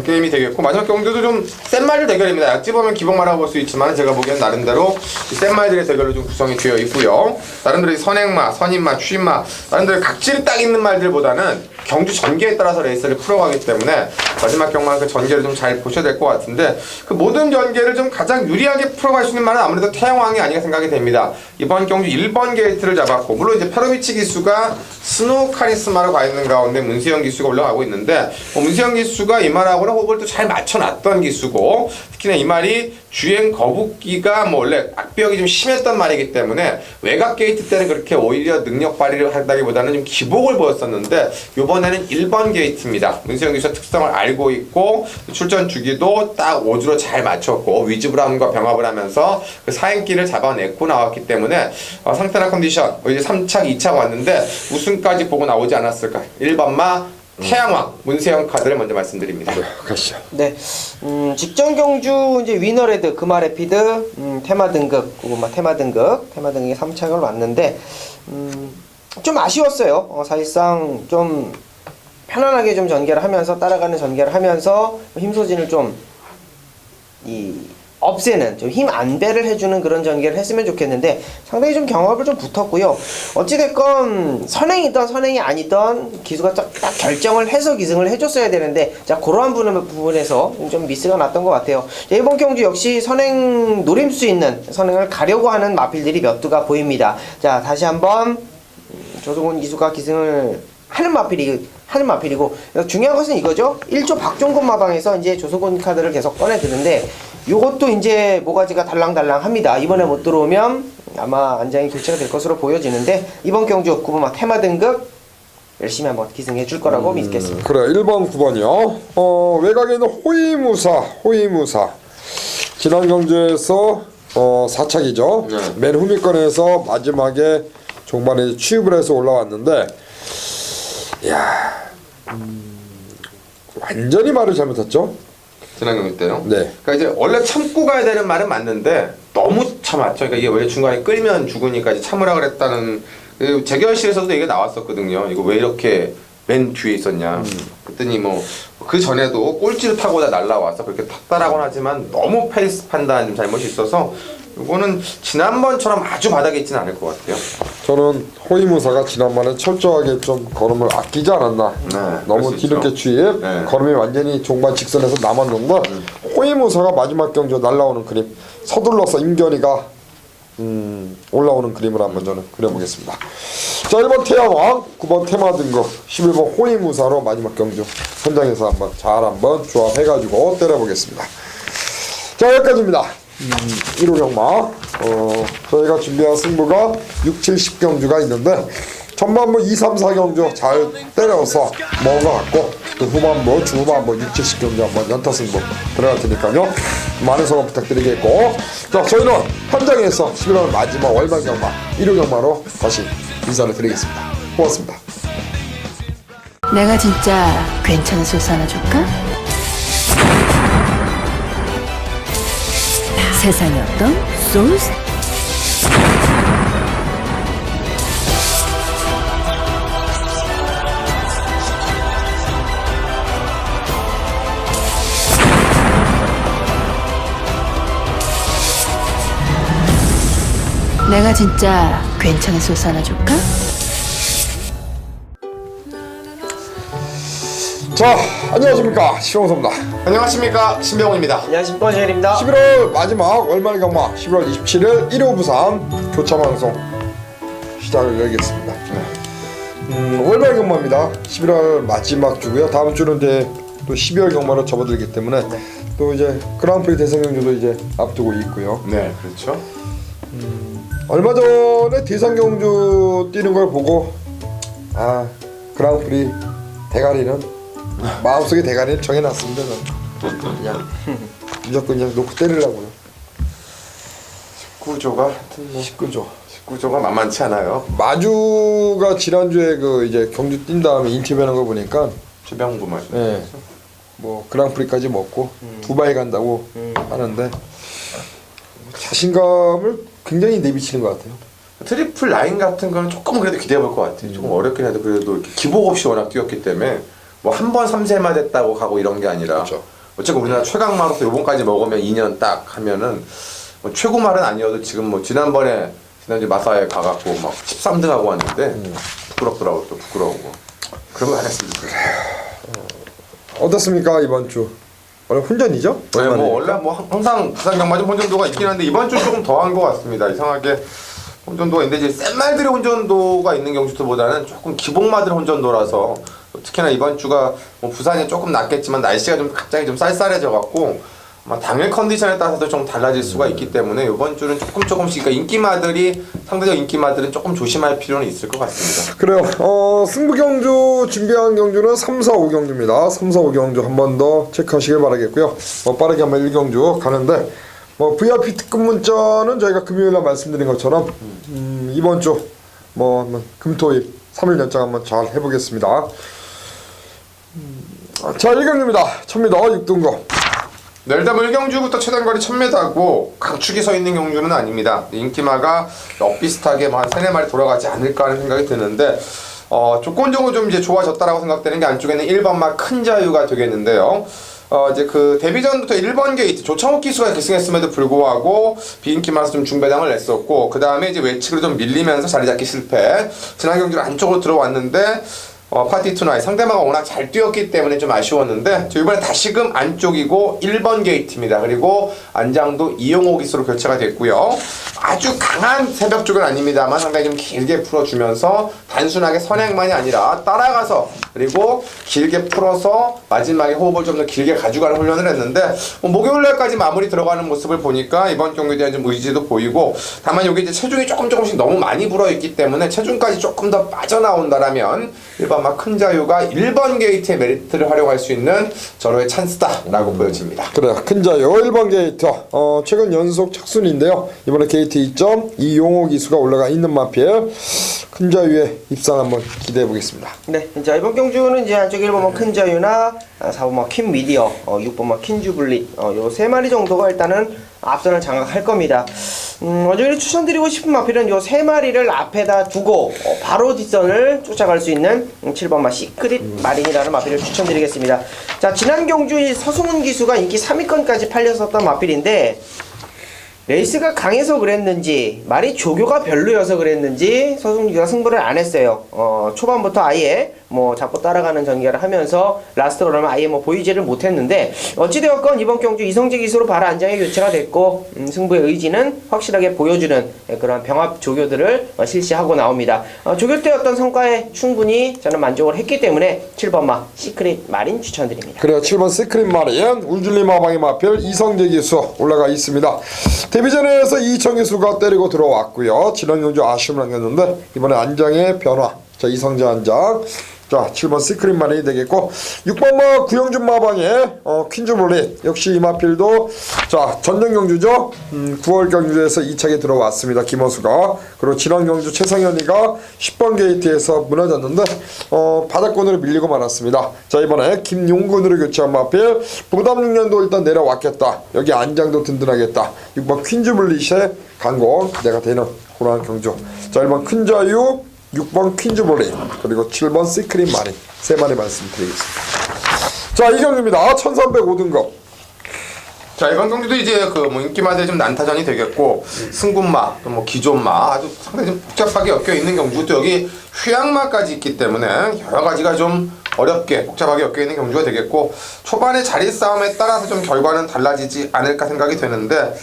게임이 되겠고 마지막 경주도 좀 센 말들 대결입니다. 약지 보면 기복마라고 볼 수 있지만 제가 보기엔 나름대로 센 말들의 대결로 좀 구성이 되어 있고요. 나름대로 선행마, 선임마, 추임마 나름대로 각질이 딱 있는 말들보다는 경주 전개에 따라서 레이스를 풀어가기 때문에 마지막 경마 그 전개를 좀 잘 보셔야 될 것 같은데 그 모든 전개를 좀 가장 유리하게 풀어갈 수 있는 말은 아무래도 태양왕이 아닌가 생각이 됩니다. 이번 경주 1번 게이트를 잡았고 물론 이제 페로비치 기수가 스노우 카리스마로 가 있는 가운데 문세영 기수가 올라가고 있는데 문세영 기수가 이 말하고는 호흡을 또 잘 맞춰놨던 기수고 특히나 이 말이 주행 거북기가 뭐 원래 악벽이 좀 심했던 말이기 때문에 외곽 게이트 때는 그렇게 오히려 능력 발휘를 한다기보다는 좀 기복을 보였었는데 이번에는 1번 게이트입니다. 문세영 기수의 특성을 알고 있고 출전 주기도 딱 오주로 잘 맞췄고 위즈브라운과 병합을 하면서 그 사행기를 잡아내고 나왔기 때문에 상태나 컨디션 이제 3착 2착 왔는데 우승까지 보고 나오지 않았을까. 1번마 태양왕 문세영 카드를 먼저 말씀드립니다. 가시죠. 네, 직전 경주 이제 위너레드 금화레피드 테마 등급 고구마 테마 등급이 3착을 왔는데 좀 아쉬웠어요. 사실상 좀 편안하게 좀 전개를 하면서 따라가는 전개를 하면서 힘소진을 좀 없애는 좀 힘 안배를 해주는 그런 전개를 했으면 좋겠는데 상당히 좀 경합을 좀 붙었고요. 어찌됐건 선행이든 선행이 아니든 기수가 딱 결정을 해서 기승을 해줬어야 되는데 자 그러한 부분에서 좀 미스가 났던 것 같아요. 자, 이번 경주 역시 선행 노릴 수 있는 선행을 가려고 하는 마필들이 몇 두가 보입니다. 자 다시 한번 조성훈 기수가 기승을 하는 마필이고 중요한 것은 이거죠. 1조 박종근 마방에서 이제 조성훈 카드를 계속 꺼내드는데 요것도 이제 모가지가 달랑달랑합니다. 이번에 못 들어오면 아마 안장이 교체가 될 것으로 보여지는데 이번 경주 9번마 테마 등급 열심히 한번 기승해 줄 거라고 믿겠습니다. 그래 1번 9번이요. 외곽에 있는 호위무사 지난 경주에서 4착이죠. 맨 후미권에서 마지막에 종반에 취입을 해서 올라왔는데 야 완전히 말을 잘못했죠. 지난 경기 때요. 네. 그러니까 이제 원래 참고 가야 되는 말은 맞는데 너무 참았죠. 그러니까 이게 원래 중간에 끌면 죽으니까 이제 참으라 그랬다는 그 재결실에서도 얘기가 나왔었거든요. 이거 왜 이렇게 맨 뒤에 있었냐. 그랬더니 뭐 그 전에도 꼴찌를 타고다 날라와서 그렇게 탔다라고는 하지만 너무 페이스 판단 좀 잘못이 있어서 이거는 지난번처럼 아주 바닥에 있지는 않을 것 같아요. 저는 호위무사가 지난번에 철저하게 좀 걸음을 아끼지 않았나. 네, 너무 그럴 수 뒤늦게 있죠. 취입, 네. 걸음이 완전히 종반 직선에서 남았는데 호위무사가 마지막 경주 날라오는 그림, 서둘러서 임견이가 올라오는 그림을 한번 저는 그려보겠습니다. 자 1번 태양왕, 9번 테마 등급, 11번 호위무사로 마지막 경주 현장에서 한번 조합해가지고 때려보겠습니다. 자 여기까지입니다. 1호 경마 저희가 준비한 승부가 6, 7, 10경주가 있는데 전반부 2, 3, 4경주 잘 때려서 먹은 것 같고 또 후반부, 중후반부 6, 7, 10경주 한번 연타 승부 들어갈 테니까요 많은 성원 부탁드리겠고 자 저희는 현장에서 11월 마지막 월말 경마 1호 경마로 다시 인사를 드리겠습니다. 고맙습니다. 내가 진짜 괜찮은 소스 하나 줄까? 세상에 어떤 소스? 내가 진짜 괜찮은 소스 하나 줄까? 자 안녕하십니까 시영섭입니다. 안녕하십니까 신병훈입니다. 안녕하십니까 신권재일입니다. 11월 마지막 월말 경마 11월 27일 1호 부산 교차방송 시작을 열겠습니다. 월말 경마입니다. 11월 마지막 주고요. 다음 주는 이제 또 12월 경마로 접어들기 때문에 또 이제 그랑프리 대상경주도 이제 앞두고 있고요. 네, 그렇죠. 얼마 전에 대상경주 뛰는 걸 보고 아 그랑프리 대가리는 마음속에 대가리를 정해놨습니다. 저는 그냥 무조건 그냥 놓고 때리려고요. 19조가 하여튼 뭐 19조. 19조가 만만치 않아요. 마주가 지난주에 그 이제 경주 뛴 다음에 인터뷰하는 거 보니까 최병구 말씀. 예. 뭐 그랑프리까지 먹고 두바이 간다고 하는데 자신감을 굉장히 내비치는 것 같아요. 트리플 라인 같은 거는 조금 그래도 기대해 볼 것 같아요. 조금 어렵긴 해도 그래도 이렇게 기복 없이 워낙 뛰었기 때문에 뭐 한 번 3세마 됐다고 가고 이런 게 아니라 그렇죠. 어쨌든 우리나라 최강마로서 요번까지 먹으면 2년 딱 하면은 뭐 최고말은 아니어도 지금 뭐 지난번에 지난주 마사에 가갖고 막 13등 하고 왔는데 부끄럽더라고 또 부끄러우고 그런 거 안 했으면 좋겠어요. 어떻습니까 이번 주? 원래 혼전이죠? 네, 뭐 원래 뭐 항상 부산 경마전 혼전도가 있긴 한데 이번 주 조금 더한 것 같습니다. 이상하게 혼전도가 있는데 이제 센 말들의 혼전도가 있는 경주들보다는 조금 기복마들의 혼전도라서 특히나 이번 주가 뭐 부산이 조금 낫겠지만 날씨가 좀 갑자기 좀 쌀쌀해져 갖고 아마 당일 컨디션에 따라서도 좀 달라질 수가 있기 때문에 이번 주는 조금씩 그러니까 인기마들이 상대적 인기마들은 조금 조심할 필요는 있을 것 같습니다. 그래요. 승부 경주 준비한 경주는 3, 4, 5경주입니다. 3, 4, 5경주 한 번 더 체크하시길 바라겠고요. 빠르게 한번 1경주 가는데 VIP 특급 문자는 저희가 금요일날 말씀드린 것처럼 이번 주 한번 금토일 3일 연장 한번 잘 해보겠습니다. 자 1경주입니다. 1000m 6등급. 네, 일단 물경주부터 최단거리 1000m고 강축이 서 있는 경주는 아닙니다. 인기마가 비슷하게 한 3-4마리 돌아가지 않을까 하는 생각이 드는데 조건적으로 좀 이제 좋아졌다라고 생각되는 게 안쪽에는 1번마 큰 자유가 되겠는데요. 이제 그 데뷔전부터 1번 게이트 조창욱 기수가 결승했음에도 불구하고 비인기 많아서 좀 중배당을 냈었고, 그 다음에 이제 외측으로 좀 밀리면서 자리 잡기 실패. 지난 경기로 안쪽으로 들어왔는데 파티 투나잇 상대방이 워낙 잘 뛰었기 때문에 좀 아쉬웠는데, 이번에 다시금 안쪽이고 1번 게이트입니다. 그리고 안장도 이용호 기수로 교체가 됐고요. 아주 강한 새벽 쪽은 아닙니다만 상당히 좀 길게 풀어주면서 단순하게 선행만이 아니라 따라가서 그리고 길게 풀어서 마지막에 호흡을 좀 더 길게 가져가는 훈련을 했는데, 목요일날까지 마무리 들어가는 모습을 보니까 이번 경기에 대한 좀 의지도 보이고, 다만 여기 이제 체중이 조금씩 너무 많이 불어있기 때문에 체중까지 조금 더 빠져나온다라면 일반 막 큰 자유가 1번 게이트의 메리트를 활용할 수 있는 절호의 찬스다라고 보여집니다. 그래요. 큰 자유 1번 게이트. 최근 연속 착순인데요. 이번에 게이트 2점 이용호 기수가 올라가 있는 마필. 큰 자유의 입상 한번 기대해 보겠습니다. 네, 자 이번 경주는 이제 안쪽 1번만 큰 자유나 4번만 퀸 미디어, 6번만 퀸 주블릿, 요 세 마리 정도가 일단은 앞선을 장악할 겁니다. 저희가 추천드리고 싶은 마필은 요 세 마리를 앞에다 두고 바로 뒷선을 쫓아갈 수 있는 7번마 시크릿 마린이라는 마필을 추천드리겠습니다. 자, 지난 경주 이 서승훈 기수가 인기 3위권까지 팔렸었던 마필인데, 레이스가 강해서 그랬는지 말이 조교가 별로여서 그랬는지 서승기가 승부를 안 했어요. 초반부터 아예 뭐 잡고 따라가는 전개를 하면서 라스트로 가면 아예 뭐 보이지를 못했는데, 어찌되었건 이번 경주 이성재 기수로 바로 안장에 교체가 됐고, 승부의 의지는 확실하게 보여주는 그런 병합 조교들을 실시하고 나옵니다. 조교 때 어떤 성과에 충분히 저는 만족을 했기 때문에 7번마 시크릿 마린 추천드립니다. 그래요. 7번 시크릿 마린 울줄리 마방의 마필 이성재 기수 올라가 있습니다. 데뷔전에서 이청 기수가 때리고 들어왔고요. 지난 경주 아쉬움을 안겼는데 이번에 안장의 변화. 자, 이성재 안장. 자, 7번 시크릿 마린이 되겠고, 6번마 구영준 마방의 퀸즈볼릿. 역시 이 마필도 자 전년 경주죠. 9월 경주에서 2차게 들어왔습니다. 김호수가. 그리고 지난 경주 최상현이가 10번 게이트에서 무너졌는데 바닥권으로 밀리고 말았습니다. 자, 이번에 김용근으로 교체한 마필. 부담 6년도 일단 내려왔겠다. 여기 안장도 든든하겠다. 6번 퀸즈볼릿의 강공 기대가 되는 그러한 경주. 자, 1번 큰 자유, 6번 퀸즈볼릿, 그리고 7번 시크릿 마린 세 마리 말씀드리겠습니다. 자, 이 경기입니다. 1305등급. 자, 이번 경기도 이제 그 뭐 인기마다 좀 난타전이 되겠고, 승군마, 또 뭐 기존마, 아주 상당히 좀 복잡하게 엮여 있는 경주, 또 여기 휴양마까지 있기 때문에 여러 가지가 좀 어렵게 복잡하게 엮여 있는 경주가 되겠고, 초반의 자리 싸움에 따라서 좀 결과는 달라지지 않을까 생각이 되는데,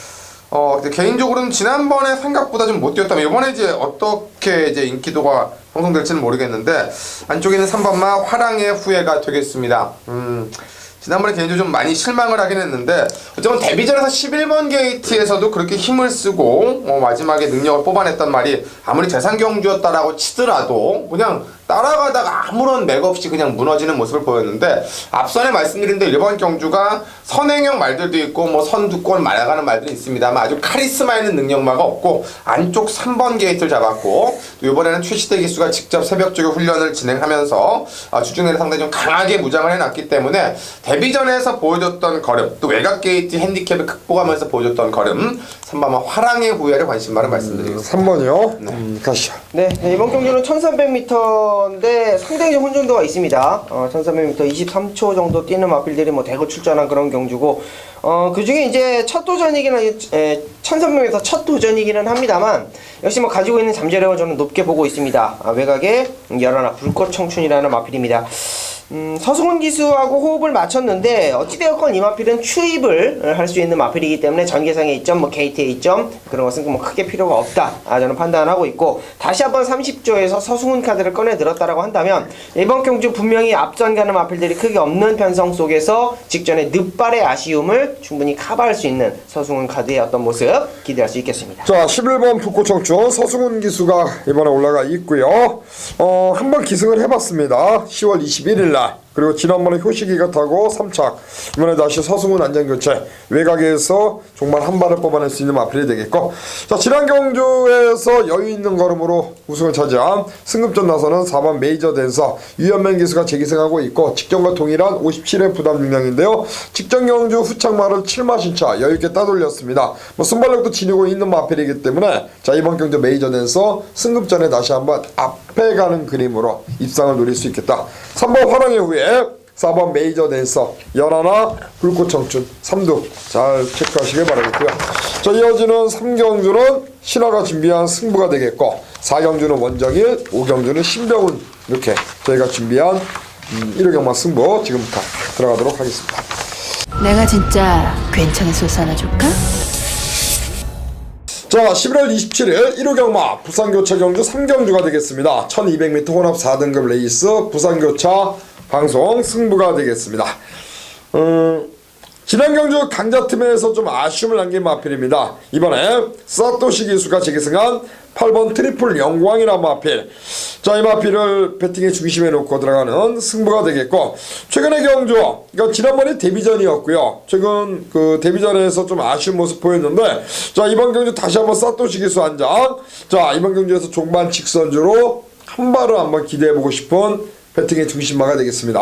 개인적으로는 지난번에 생각보다 좀 못 뛰었다면 이번에 이제 어떻게 이제 인기도가 형성될지는 모르겠는데, 안쪽에 있는 3번마 화랑의 후회가 되겠습니다. 지난번에 개인적으로 좀 많이 실망을 하긴 했는데, 어쨌든 데뷔전에서 11번 게이트에서도 그렇게 힘을 쓰고 마지막에 능력을 뽑아냈단 말이, 아무리 재상경주였다라고 치더라도 그냥 따라가다가 아무런 맥 없이 그냥 무너지는 모습을 보였는데, 앞선에 말씀드린 대로 이번 경주가 선행형 말들도 있고 뭐 선두권 말아가는 말들이 있습니다만 아주 카리스마 있는 능력마가 없고, 안쪽 3번 게이트를 잡았고, 또 이번에는 최시대 기수가 직접 새벽 쪽에 훈련을 진행하면서 주중에는 상당히 좀 강하게 무장을 해놨기 때문에 데뷔전에서 보여줬던 걸음, 또 외곽 게이트 핸디캡을 극복하면서 보여줬던 걸음, 3번 화랑의 후회를 관심만을 말씀드리겠습니다. 3번이요? 가시죠. 네, 이번 경주는 1300m인데 상당히 좀 혼전도가 있습니다. 1300m 23초 정도 뛰는 마필들이 뭐 대거 출전한 그런 경주고, 그 중에 이제 첫 도전이기는 1300m 첫 도전이기는 합니다만, 역시 뭐 가지고 있는 잠재력을 저는 높게 보고 있습니다. 외곽에 열하나 불꽃 청춘이라는 마필입니다. 서승훈 기수하고 호흡을 맞췄는데, 어찌되었건 이 마필은 추입을 할 수 있는 마필이기 때문에 전개상에 있점, 뭐 게이트에 있점, 그런 것은 뭐 크게 필요가 없다, 저는 판단하고 있고, 다시 한번 30조에서 서승훈 카드를 꺼내 들었다라고 한다면 이번 경주 분명히 앞선 가는 마필들이 크게 없는 편성 속에서 직전에 늦발의 아쉬움을 충분히 커버할 수 있는 서승훈 카드의 어떤 모습 기대할 수 있겠습니다. 자, 11번 북구청춘 서승훈 기수가 이번에 올라가 있고요. 한번 기승을 해봤습니다. 10월 21일 날. 그리고 지난번에 효식이가 타고 3착, 이번에 다시 서승훈 안전교체, 외곽에서 정말 한 발을 뽑아낼 수 있는 마필이 되겠고, 자, 지난 경주에서 여유 있는 걸음으로 우승을 차지한 승급전 나서는 4번 메이저 댄서 유현명 기수가 재기승하고 있고, 직전과 동일한 57회 부담 중량인데요. 직전 경주 후착마를 7마 신차 여유있게 따돌렸습니다. 뭐 순발력도 지니고 있는 마필이기 때문에, 자, 이번 경주 메이저 댄서 승급전에 다시 한번 앞에 가는 그림으로 입상을 노릴 수 있겠다. 3번 화랑의 후에 4번 메이저 댄서, 연하나, 불꽃청춘, 3두 잘 체크하시길 바라겠고요. 자, 이어지는 3경주는 신화가 준비한 승부가 되겠고 4경주는 원정일, 5경주는 신병훈 이렇게 저희가 준비한 1호 경마 승부 지금부터 들어가도록 하겠습니다. 내가 진짜 괜찮은 소스 하나 줄까? 자, 11월 27일 1호 경마 부산교차 경주 3경주가 되겠습니다. 1200m 혼합 4등급 레이스 부산교차 방송 승부가 되겠습니다. 지난 경주 강자팀에서 좀 아쉬움을 남긴 마필입니다. 이번에 사토시 기수가 재계승한 8번 트리플 영광이라는 마필. 자, 이 마필을 배팅의 중심에 놓고 들어가는 승부가 되겠고, 최근의 경주, 그러니까 지난번에 데뷔전이었고요. 최근 그 데뷔전에서 좀 아쉬운 모습 보였는데, 자, 이번 경주 다시 한번 사토시 기수 한 장. 자, 이번 경주에서 종반 직선주로 한 발을 한번 기대해보고 싶은 배팅의 중심마가 되겠습니다.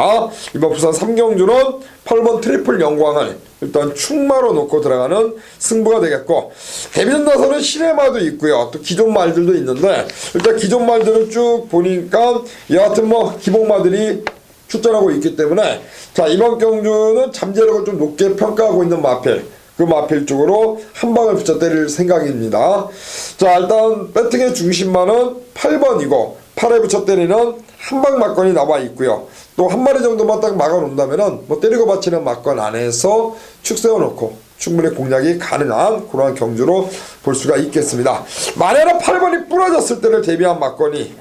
이번 부산 3경주는 8번 트리플 영광을 일단 충마로 놓고 들어가는 승부가 되겠고, 데뷔전 나서는 시네마도 있고요. 또 기존 말들도 있는데, 일단 기존 말들은 쭉 보니까 여하튼 뭐 기복마들이 출전하고 있기 때문에, 자, 이번 경주는 잠재력을 좀 높게 평가하고 있는 마필, 그 마필 쪽으로 한 방을 붙여 때릴 생각입니다. 자, 일단 배팅의 중심마는 8번이고 8에 붙여 때리는 한방 막건이 나와 있고요. 또 한 마리 정도만 딱 막아 놓는다면은 뭐 때리고 받치는 막건 안에서 축 세워 놓고 충분히 공략이 가능한 그러한 경주로 볼 수가 있겠습니다. 만약에 8번이 부러졌을 때를 대비한 막건이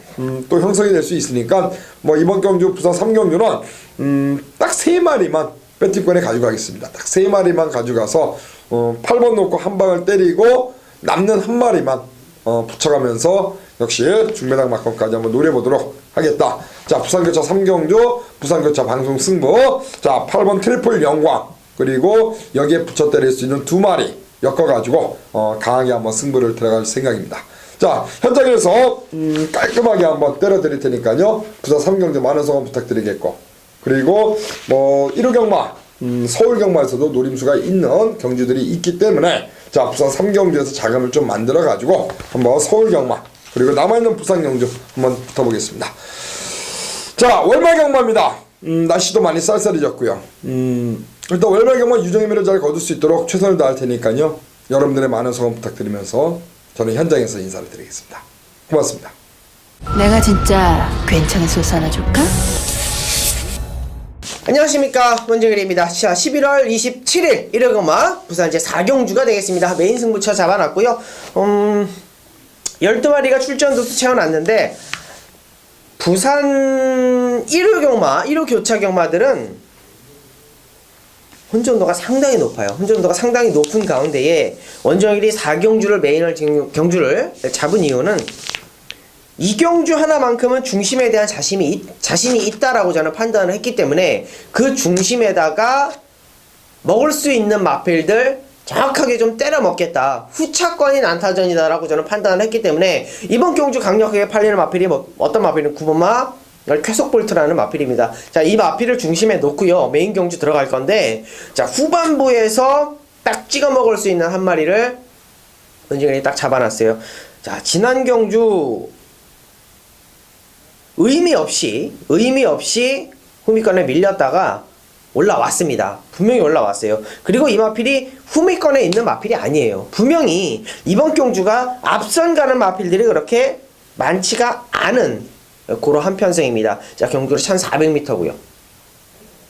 또 형성이 될 수 있으니까 뭐 이번 경주 부산 3경주는 딱 3마리만 배팅권에 가져가겠습니다. 딱 3마리만 가져가서 8번 놓고 한 방을 때리고 남는 한 마리만 붙여가면서 역시 중매당 막건까지 한번 노려보도록 하겠다. 자, 부산교차 3경주 부산교차 방송 승부. 자, 8번 트리플 영광 그리고 여기에 붙여 때릴 수 있는 2마리 엮어가지고 강하게 한번 승부를 들어갈 생각입니다. 자, 현장에서 깔끔하게 한번 때려드릴 테니까요. 부산 3경주 많은 성원 부탁드리겠고, 그리고 뭐 1호 경마 서울 경마에서도 노림수가 있는 경주들이 있기 때문에, 자, 부산 3경주에서 자금을 좀 만들어 가지고 한번 서울 경마 그리고 남아있는 부산 경주 한번 붙어보겠습니다. 자, 월말 경마입니다. 날씨도 많이 쌀쌀해졌고요. 일단 월말 경마 유정의미를 잘 거둘 수 있도록 최선을 다할 테니까요. 여러분들의 많은 성원 부탁드리면서 저는 현장에서 인사를 드리겠습니다. 고맙습니다. 내가 진짜 괜찮은 소스 하나 줄까? 안녕하십니까, 원정일입니다. 자, 11월 27일 1호 경마 부산 제 4경주가 되겠습니다. 메인 승부처 잡아놨고요. 12마리가 출전 도수 채워놨는데, 부산 1호 경마, 1호 교차 경마들은 혼전도가 상당히 높아요. 혼전도가 상당히 높은 가운데에 원정일이 4경주를 메인을 경주를 잡은 이유는 이 경주 하나만큼은 중심에 대한 자신이 있다라고 저는 판단을 했기 때문에 그 중심에다가 먹을 수 있는 마필들 정확하게 좀 때려 먹겠다, 후차권이 난타전이다라고 저는 판단을 했기 때문에 이번 경주 강력하게 팔리는 마필이 어떤 마필은 9번마 쾌속볼트라는 마필입니다. 자, 이 마필을 중심에 놓고요 메인 경주 들어갈 건데, 자, 후반부에서 딱 찍어 먹을 수 있는 한 마리를 원정일이 딱 잡아놨어요. 자, 지난 경주 의미 없이 후미권에 밀렸다가 올라왔습니다. 분명히 올라왔어요. 그리고 이 마필이 후미권에 있는 마필이 아니에요. 분명히 이번 경주가 앞선 가는 마필들이 그렇게 많지가 않은 그런 한편성입니다. 자, 경주로 1400m고요.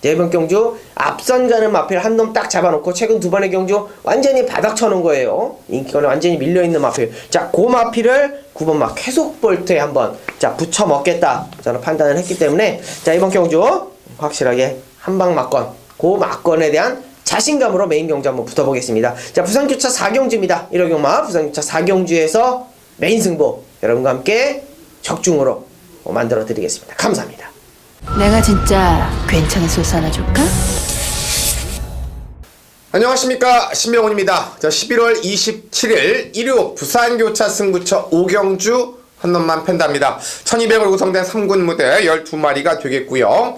이번 경주 앞선 가는 마필 한 놈 딱 잡아놓고 최근 2번의 경주 완전히 바닥 쳐놓은 거예요. 인기권에 완전히 밀려있는 마필. 자, 그 마필을 9번마 쾌속볼트에 한번 붙여 먹겠다 저는 판단을 했기 때문에, 자, 이번 경주 확실하게 한방 막건, 그 막건에 대한 자신감으로 메인 경주 한번 붙어보겠습니다. 자, 부산교차 4경주입니다. 1호 경마 부산교차 4경주에서 메인 승부 여러분과 함께 적중으로 만들어 드리겠습니다. 감사합니다. 내가 진짜 괜찮은 소스 하나 줄까? 안녕하십니까, 신명훈입니다. 자, 11월 27일 1호 부산교차 승부처 5경주 한 놈만 팬답니다. 1200을 구성된 3군 무대 12마리가 되겠고요.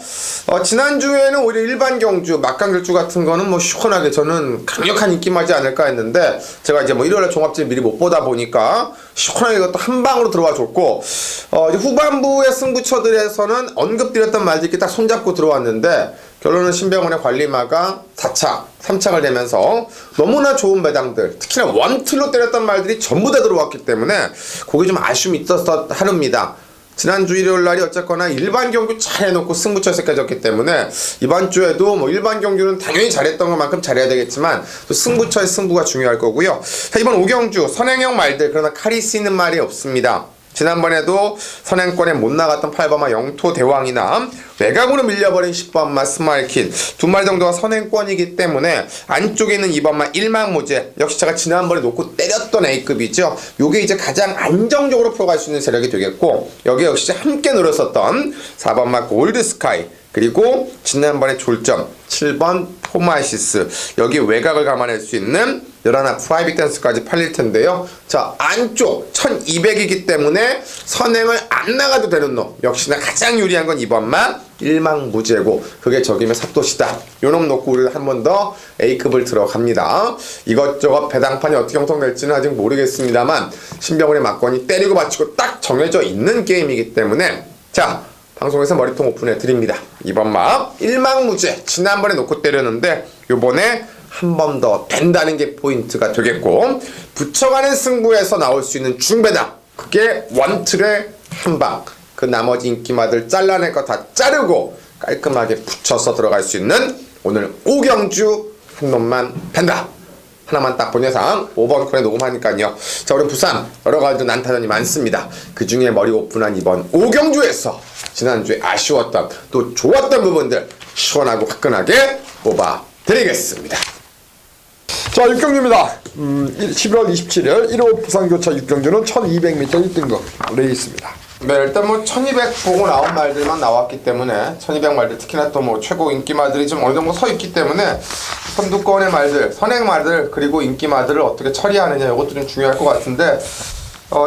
지난주에는 오히려 일반 경주, 막강 결주 같은 거는 뭐 시원하게 저는 강력한 인기마지 않을까 했는데, 제가 이제 뭐 일요일날 종합질 미리 못 보다 보니까 시원하게 이것도 한 방으로 들어와 줬고, 이제 후반부의 승부처들에서는 언급드렸던 말들이 딱 손잡고 들어왔는데, 결론은 신병원의 관리마가 4착, 3착을 되면서 너무나 좋은 배당들, 특히나 원틀로 때렸던 말들이 전부 다 들어왔기 때문에 그게 좀 아쉬움이 있었어 하루입니다. 지난주 일요일 날이 어쨌거나 일반 경주 잘 해놓고 승부처에서 깨졌기 때문에 이번 주에도 뭐 일반 경주는 당연히 잘했던 것만큼 잘해야 되겠지만 또 승부처의 승부가 중요할 거고요. 자, 이번 5경주 선행형 말들, 그러나 카리스 있는 말이 없습니다. 지난번에도 선행권에 못 나갔던 8번마 영토대왕이나 외곽으로 밀려버린 10번마 스마일킨 두 마리 정도가 선행권이기 때문에 안쪽에 있는 2번마 일망무제, 역시 제가 지난번에 놓고 때렸던 A급이죠. 요게 이제 가장 안정적으로 풀어갈 수 있는 세력이 되겠고, 여기 역시 함께 노렸었던 4번마 골드스카이, 그리고 지난번에 졸점 7번 포마시스, 여기 외곽을 감안할 수 있는 11 프라이빗 댄스까지 팔릴 텐데요. 자, 안쪽 1200이기 때문에 선행을 안 나가도 되는 놈, 역시나 가장 유리한 건 2번만 일망무제고, 그게 적임의 삽도시다. 요 놈 놓고 우리가 한 번 더 A급을 들어갑니다. 이것저것 배당판이 어떻게 형성될지는 아직 모르겠습니다만 신병원의 막건이 때리고 맞추고 딱 정해져 있는 게임이기 때문에, 자, 방송에서 머리통 오픈해 드립니다. 이번 막 일망무제 지난번에 놓고 때렸는데 요번에 한 번 더 된다는 게 포인트가 되겠고, 붙여가는 승부에서 나올 수 있는 중배당, 그게 원틀의 한방, 그 나머지 인기마들 잘라낼 거 다 자르고 깔끔하게 붙여서 들어갈 수 있는 오늘 5경주 한 놈만 팬다. 하나만 딱 본 예상 5번 콘에 녹음하니까요. 자, 우리 부산 여러 가지 난타전이 많습니다. 그 중에 머리 오픈한 이번 5경주에서 지난주에 아쉬웠던 또 좋았던 부분들 시원하고 화끈하게 뽑아드리겠습니다. 자, 6경주입니다. 11월 27일 1호 부산교차 6경주는 1200m 1등급 레이스입니다. 네, 일단 뭐 1200 보고 나온 말들만 나왔기 때문에 1200 말들, 특히나 또 뭐 최고 인기 말들이 좀 어느 정도 서 있기 때문에 선두권의 말들, 선행 말들, 그리고 인기 말들을 어떻게 처리하느냐, 이것도 좀 중요할 것 같은데,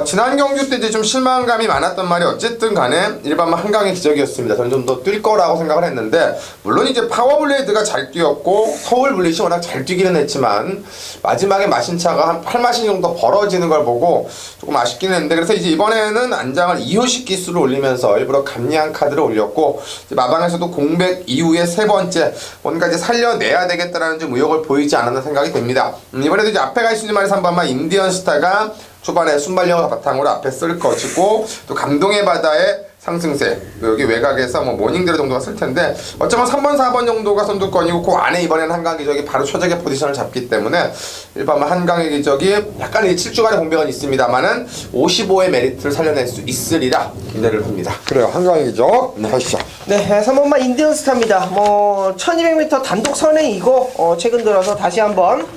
지난 경주 때 이제 좀 실망감이 많았던 말이 어쨌든 간에 일반만 한강의 기적이었습니다. 저는 좀 더 뛸 거라고 생각을 했는데, 물론 이제 파워블레이드가 잘 뛰었고 서울 블릿이 워낙 잘 뛰기는 했지만 마지막에 마신차가 한 8마신 정도 벌어지는 걸 보고 조금 아쉽긴 했는데, 그래서 이제 이번에는 안장을 2호씩 기수를 올리면서 일부러 감리한 카드를 올렸고, 이제 마방에서도 공백 이후에 세 번째 뭔가 이제 살려내야 되겠다라는 좀 의욕을 보이지 않았나 생각이 됩니다. 이번에도 이제 앞에 가 있는 말이 3번마 인디언 스타가 초반에 순발력을 바탕으로 앞에 쓸 것이고, 또 감동의 바다의 상승세, 여기 외곽에서 뭐 모닝드레 정도가 쓸 텐데, 어쩌면 3번, 4번 정도가 선두권이고, 그 안에 이번에는 한강 기적이 바로 최적의 포지션을 잡기 때문에 일반 한강의 기적이 약간 7주간의 공백은 있습니다만은 55의 메리트를 살려낼 수 있으리라 기대를 합니다. 그래요, 한강의 기적 가시죠. 네, 3번마 인디언 스타입니다. 뭐 1200m 단독 선행이고, 최근 들어서 다시 한번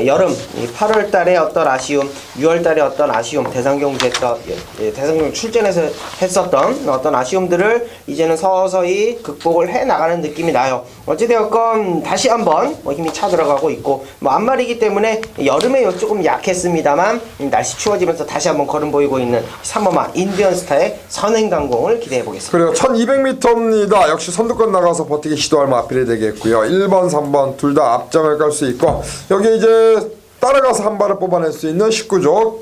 여름 8월 달에 어떤 아쉬움, 6월 달에 어떤 아쉬움, 대상경 출전해서 했었던 어떤 아쉬움들을 이제는 서서히 극복을 해 나가는 느낌이 나요. 어찌되었건 다시 한번 힘이 차 들어가고 있고, 뭐 앞말이기 때문에 여름에 조금 약했습니다만 날씨 추워지면서 다시 한번 걸음 보이고 있는 3번마 인디언 스타의 선행 강공을 기대해 보겠습니다. 그래요, 1200m입니다. 역시 선두권 나가서 버티기 시도할 마필이 되겠고요. 1번, 3번 둘 다 앞장을 깔 수 있고, 여기 이제 따라가서 한 발을 뽑아낼 수 있는 19조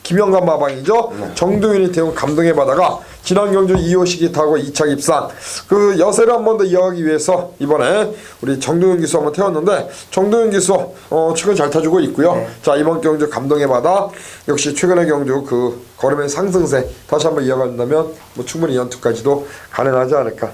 김영감 마방이죠. 정두윤이 태운 감동의 바다가 지난 경주 2호시기 타고 2착 입산, 그 여세를 한 번 더 이어가기 위해서 이번에 우리 정두윤 기수 한번 태웠는데, 정두윤 기수 최근 잘 타주고 있고요. 자, 이번 경주 감동의 바다 역시 최근의 경주 그 걸음의 상승세 다시 한번 이어간다면 뭐 충분히 연투까지도 가능하지 않을까.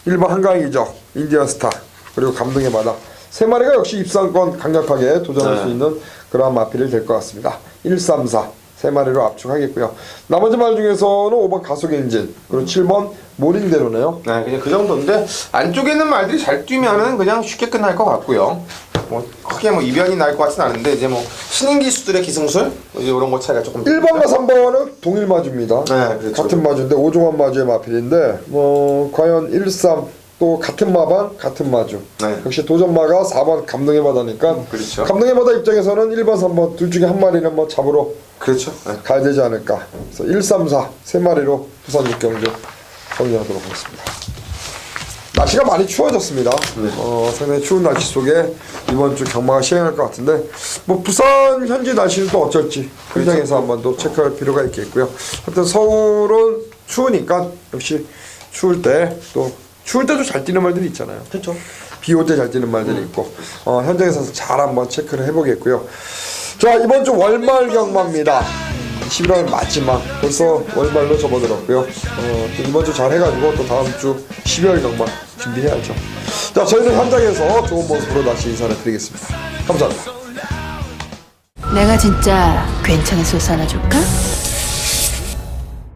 1번 한강의 기적, 인디언 스타, 그리고 감동의 바다 세 마리가 역시 입상권 강력하게 도전할 수 있는 그러한 마필이 될 것 같습니다. 1, 3, 4 세 마리로 압축하겠고요. 나머지 말 중에서는 5번 가속엔진, 그리고 7번 모닝대로네요. 네, 그냥 그 정도인데 안쪽에 있는 말들이 잘 뛰면은 그냥 쉽게 끝날 것 같고요. 뭐 크게 뭐 이변이 날 것 같진 않은데, 이제 뭐 신인 기수들의 기승술 이제 이런 거 차이가 조금 1번과 3번은 동일 마주입니다. 네, 그렇죠. 같은 마주인데 5종합 마주의 마필인데, 뭐 과연 1, 3 또 같은 마방 같은 마주. 네. 역시 도전마가 4번 감동의 바다니까, 그렇죠. 감동의 바다 입장에서는 1번, 3번 둘 중에 한 마리는 뭐 잡으러 그렇죠. 네. 가야 되지 않을까. 그래서 1, 3, 4 세 마리로 부산 6경주 정리하도록 하겠습니다. 날씨가 많이 추워졌습니다. 상당히 추운 날씨 속에 이번 주 경마가 시행할 것 같은데, 뭐 부산 현지 날씨는 또 어쩔지 현장에서 한번 또 체크할 필요가 있겠고요. 하여튼 서울은 추우니까 역시 추울 때 또 추울 때도 잘 뛰는 말들이 있잖아요. 그렇죠. 비 올 때 잘 뛰는 말들이 있고 현장에서 잘 한번 체크를 해보겠고요. 자, 이번 주 월말 경마입니다. 11월 마지막 벌써 월말로 접어들었고요. 또 이번 주 잘 해가지고 또 다음 주 12월 경마 준비해야죠. 자, 저희는 현장에서 좋은 모습으로 다시 인사를 드리겠습니다. 감사합니다. 내가 진짜 괜찮은 소스 하나 줄까?